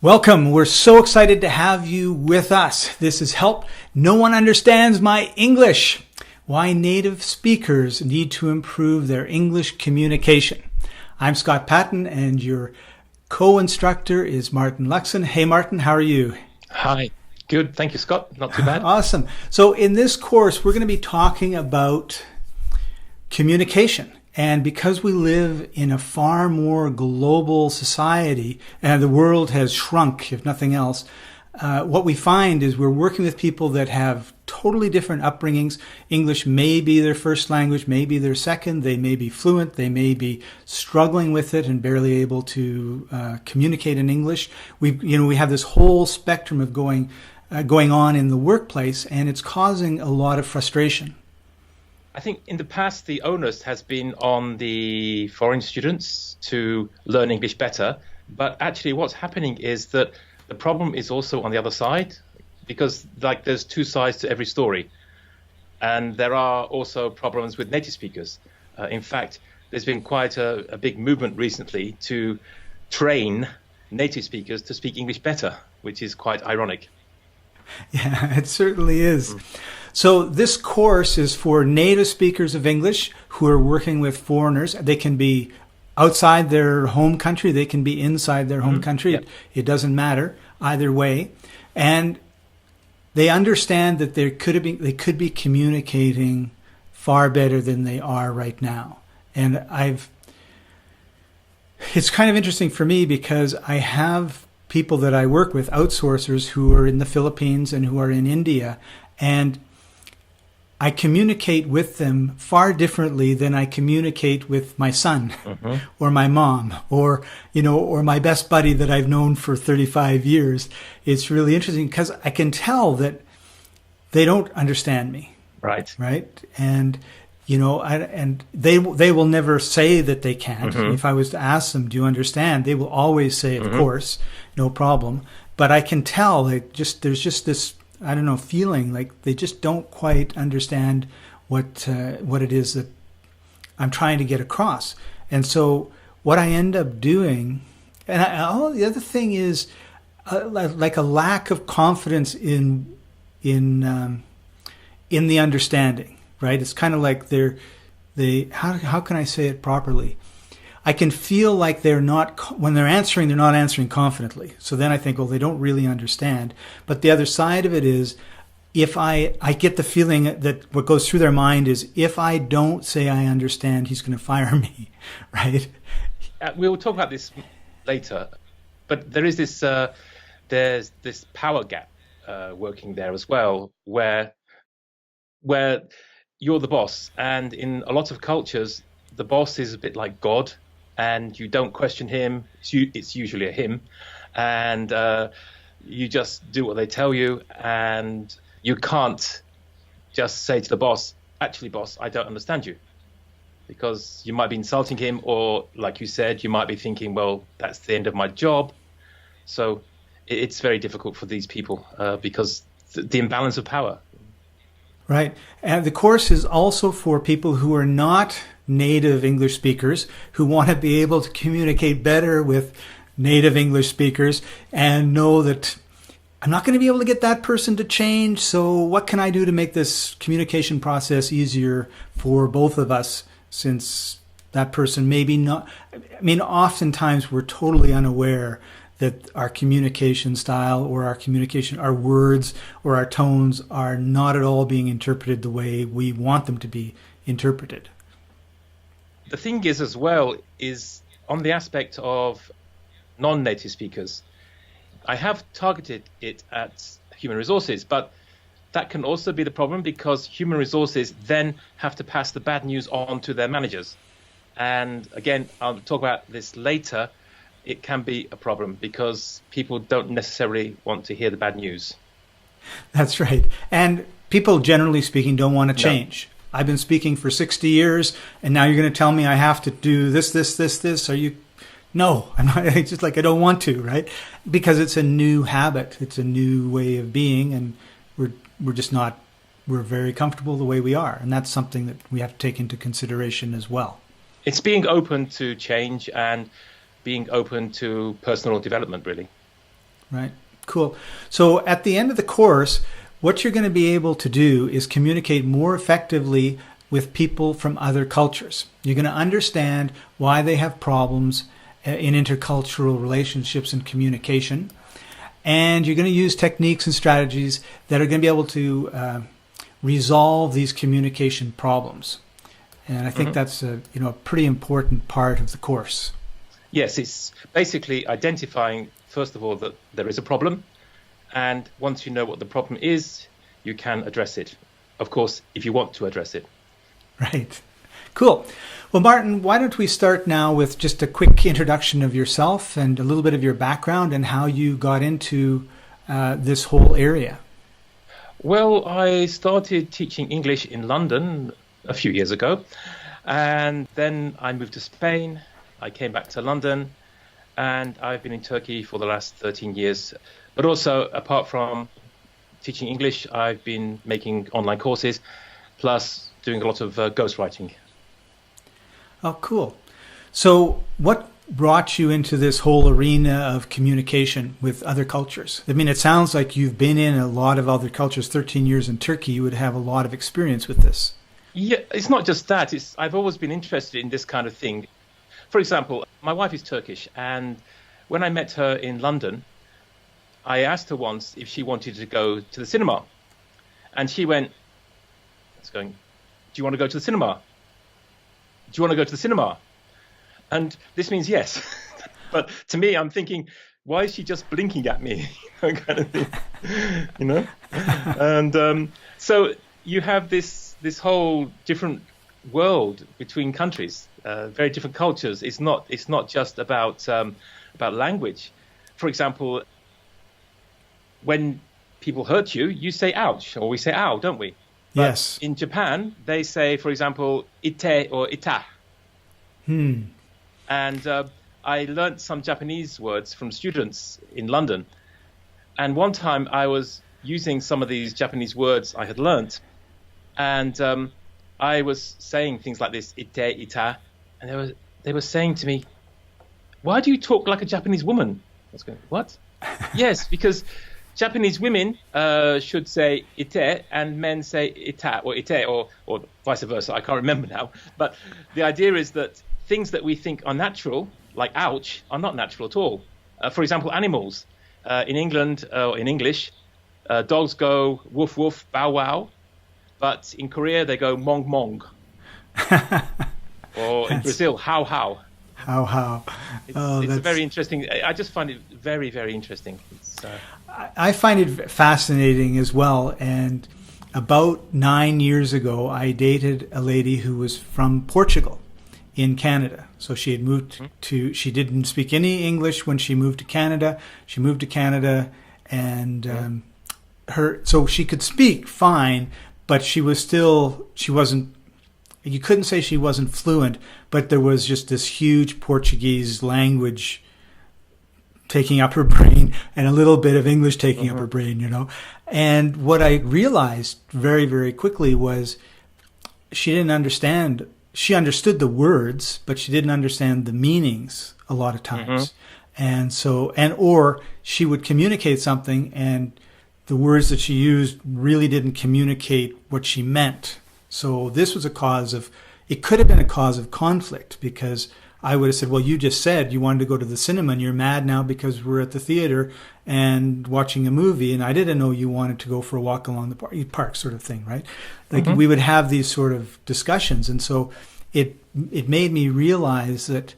Welcome. We're so excited to have you with us. This is Help No One Understands My English. Why native speakers need to improve their English communication. I'm Scott Patton and your co-instructor is Martin Luxon. Hey Martin, how are you? Hi. Good. Thank you, Scott. Not too bad. Awesome. So in this course, we're going to be talking about communication. And because we live in a far more global society and the world has shrunk, if nothing else, what we find is we're working with people that have totally different upbringings. English may be their first language, may be their second. They may be fluent. They may be struggling with it and barely able to communicate in English. We have this whole spectrum of going on in the workplace, and it's causing a lot of frustration. I think in the past, the onus has been on the foreign students to learn English better. But actually what's happening is that the problem is also on the other side, because there's two sides to every story. And there are also problems with native speakers. In fact, there's been quite a big movement recently to train native speakers to speak English better, which is quite ironic. Yeah, it certainly is. So this course is for native speakers of English who are working with foreigners. They can be outside their home country. They can be inside their home country. Yep. It doesn't matter either way. And they understand that they could be communicating far better than they are right now. And it's kind of interesting for me because I have people that I work with, outsourcers who are in the Philippines and who are in India, and I communicate with them far differently than I communicate with my son or my mom or my best buddy that I've known for 35 years. It's really interesting because I can tell that they don't understand me. Right. And and they will never say that they can't. If I was to ask them, do you understand? They will always say, of course, no problem. But I can tell there's just this, I don't know, feeling like they just don't quite understand what it is that I'm trying to get across. And so what I end up doing, and the other thing is like a lack of confidence in the understanding. Right? It's kind of like how can I say it properly? I can feel like when they're answering, they're not answering confidently. So then I think, well, they don't really understand. But the other side of it is, if I get the feeling that what goes through their mind is, if I don't say I understand, he's going to fire me, right? We'll talk about this later, but there is there's this power gap working there as well, where you're the boss, and in a lot of cultures, the boss is a bit like God, and you don't question him. It's usually a him, and you just do what they tell you, and you can't just say to the boss, actually, boss, I don't understand you, because you might be insulting him, or like you said, you might be thinking, well, that's the end of my job. So it's very difficult for these people because the imbalance of power. Right. And the course is also for people who are not native English speakers, who want to be able to communicate better with native English speakers and know that I'm not going to be able to get that person to change. So what can I do to make this communication process easier for both of us, since that person maybe not, oftentimes we're totally unaware that our communication style or our words or our tones are not at all being interpreted the way we want them to be interpreted. The thing is as well is on the aspect of non-native speakers. I have targeted it at human resources, but that can also be the problem because human resources then have to pass the bad news on to their managers. And again, I'll talk about this later. It can be a problem because people don't necessarily want to hear the bad news. That's right. And people, generally speaking, don't want to change. No. I've been speaking for 60 years, and now you're going to tell me I have to do this. Are you? No, I'm not. It's just like I don't want to, right? Because it's a new habit. It's a new way of being, and we're just not. We're very comfortable the way we are, and that's something that we have to take into consideration as well. It's being open to change and being open to personal development, really. Right. Cool. So at the end of the course, what you're going to be able to do is communicate more effectively with people from other cultures. You're going to understand why they have problems in intercultural relationships and communication. And you're going to use techniques and strategies that are going to be able to resolve these communication problems. And I think that's a pretty important part of the course. Yes, it's basically identifying, first of all, that there is a problem. And once you know what the problem is, you can address it. Of course, if you want to address it. Right. Cool. Well, Martin, why don't we start now with just a quick introduction of yourself and a little bit of your background and how you got into this whole area. Well, I started teaching English in London a few years ago, and then I moved to Spain. I came back to London, and I've been in Turkey for the last 13 years. But also, apart from teaching English, I've been making online courses, plus doing a lot of ghostwriting. Oh, cool. So what brought you into this whole arena of communication with other cultures? I mean, it sounds like you've been in a lot of other cultures. 13 years in Turkey, you would have a lot of experience with this. Yeah, it's not just that. I've always been interested in this kind of thing. For example, my wife is Turkish, and when I met her in London, I asked her once if she wanted to go to the cinema. And she went, do you want to go to the cinema? Do you want to go to the cinema? And this means yes. But to me, I'm thinking, why is she just blinking at me? kind of thing, And so you have this whole different world between countries, very different cultures. It's not just about language. For example, when people hurt you, you say ouch, or we say ow, don't we? But yes. In Japan, they say, for example, ite or ita. And I learned some Japanese words from students in London. And one time I was using some of these Japanese words I had learned. And I was saying things like this, ite, ita. And they were saying to me, why do you talk like a Japanese woman? I was going, what? Yes, because Japanese women should say ite and men say ita or ite or vice versa. I can't remember now. But the idea is that things that we think are natural, like ouch, are not natural at all. For example, animals. In England, or in English, dogs go woof woof, bow wow. But in Korea, they go mong mong. Or in Brazil, how how. How how. It's very interesting. I just find it very, very interesting. I find it fascinating as well. And about 9 years ago, I dated a lady who was from Portugal in Canada. So she had moved she didn't speak any English when she moved to Canada. She moved to Canada and so she could speak fine, but you couldn't say she wasn't fluent, but there was just this huge Portuguese language taking up her brain and a little bit of English taking up her brain, And what I realized very, very quickly was she didn't understand. She understood the words, but she didn't understand the meanings a lot of times. Or she would communicate something and the words that she used really didn't communicate what she meant. So this was it could have been a cause of conflict, because I would have said, well, you just said you wanted to go to the cinema and you're mad now because we're at the theater and watching a movie, and I didn't know you wanted to go for a walk along the park sort of thing, right? Like we would have these sort of discussions. And so it made me realize that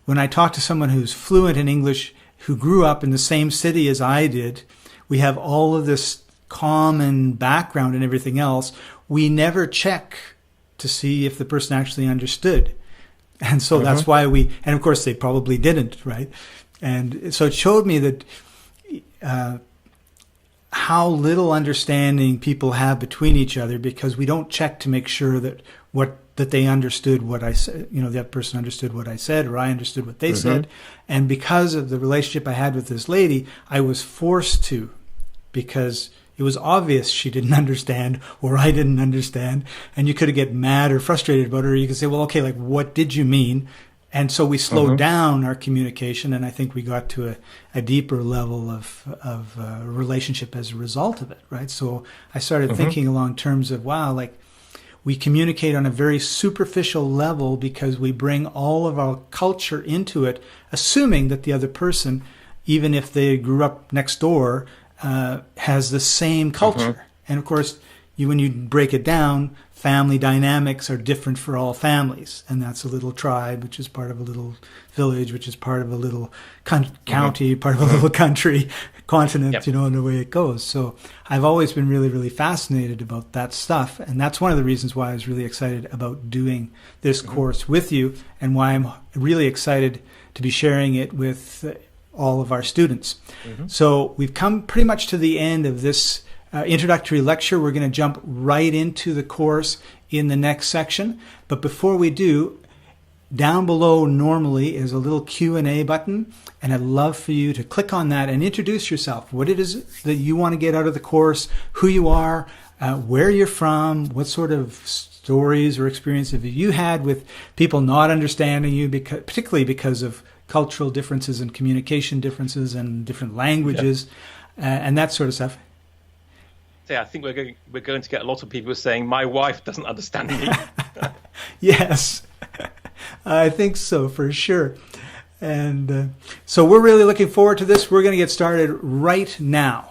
when I talk to someone who's fluent in English, who grew up in the same city as I did, we have all of this common background and everything else. We never check to see if the person actually understood. And so that's why and of course they probably didn't, right? And so it showed me that how little understanding people have between each other, because we don't check to make sure that they understood what I said, that person understood what I said, or I understood what they said. And because of the relationship I had with this lady, I was forced to, because it was obvious she didn't understand or I didn't understand. And you could get mad or frustrated about it, or you could say, well, okay, like, what did you mean? And so we slowed down our communication, and I think we got to a deeper level of relationship as a result of it, right? So I started thinking along terms of, wow, like we communicate on a very superficial level because we bring all of our culture into it, assuming that the other person, even if they grew up next door, has the same culture. And of course, when you break it down, family dynamics are different for all families. And that's a little tribe, which is part of a little village, which is part of a little county, part of a little country, continent, you know, and the way it goes. So I've always been really, really fascinated about that stuff. And that's one of the reasons why I was really excited about doing this course with you, and why I'm really excited to be sharing it with all of our students. So we've come pretty much to the end of this introductory lecture. We're going to jump right into the course in the next section. But before we do, down below normally is a little Q&A button, and I'd love for you to click on that and introduce yourself, what it is that you want to get out of the course, who you are, where you're from, what sort of stories or experiences have you had with people not understanding you, particularly because of cultural differences and communication differences and different languages, and that sort of stuff. I think we're going to get a lot of people saying, my wife doesn't understand me. Yes, I think so, for sure. And so we're really looking forward to this. We're going to get started right now.